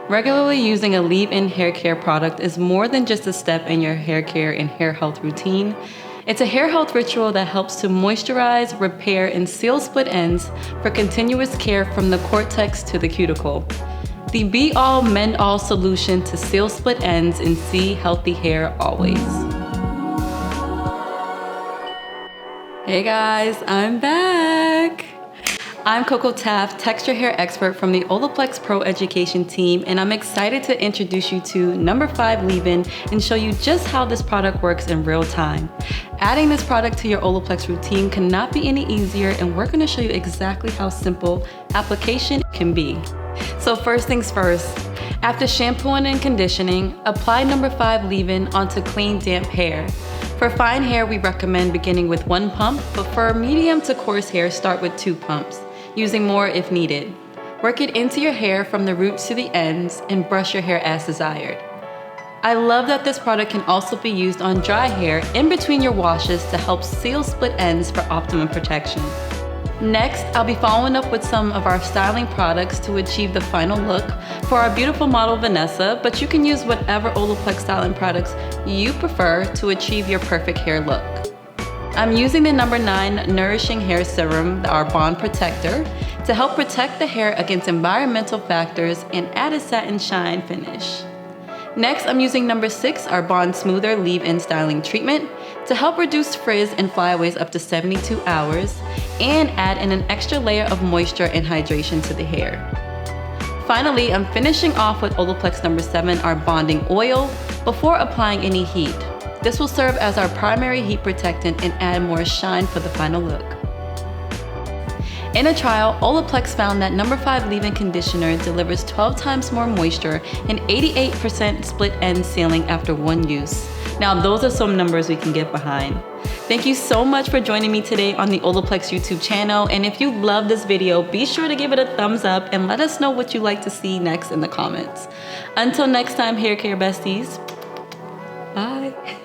Regularly using a leave-in hair care product is more than just a step in your hair care and hair health routine. It's a hair health ritual that helps to moisturize, repair, and seal split ends for continuous care from the cortex to the cuticle. The be-all, mend-all solution to seal split ends and see healthy hair always. Hey guys, I'm back! I'm Coco Taft, texture hair expert from the OLAPLEX Pro Education team, and I'm excited to introduce you to number 5 leave-in and show you just how this product works in real time. Adding this product to your OLAPLEX routine cannot be any easier, and we're going to show you exactly how simple application can be. So first things first, after shampooing and conditioning, apply number 5 leave-in onto clean, damp hair. For fine hair, we recommend beginning with 1 pump, but for medium to coarse hair, start with 2 pumps, using more if needed. Work it into your hair from the roots to the ends and brush your hair as desired. I love that this product can also be used on dry hair in between your washes to help seal split ends for optimum protection. Next, I'll be following up with some of our styling products to achieve the final look for our beautiful model Vanessa, but you can use whatever OLAPLEX styling products you prefer to achieve your perfect hair look. I'm using the number 9 Nourishing Hair Serum, our Bond Protector, to help protect the hair against environmental factors and add a satin shine finish. Next, I'm using number 6, our Bond Smoother Leave-In Styling Treatment, to help reduce frizz and flyaways up to 72 hours and add in an extra layer of moisture and hydration to the hair. Finally, I'm finishing off with OLAPLEX number 7, our Bonding Oil, before applying any heat. This will serve as our primary heat protectant and add more shine for the final look. In a trial, OLAPLEX found that number 5 leave-in conditioner delivers 12 times more moisture and 88% split end sealing after 1 use. Now those are some numbers we can get behind. Thank you so much for joining me today on the OLAPLEX YouTube channel, and if you love this video, be sure to give it a thumbs up and let us know what you'd like to see next in the comments. Until next time, hair care besties, bye.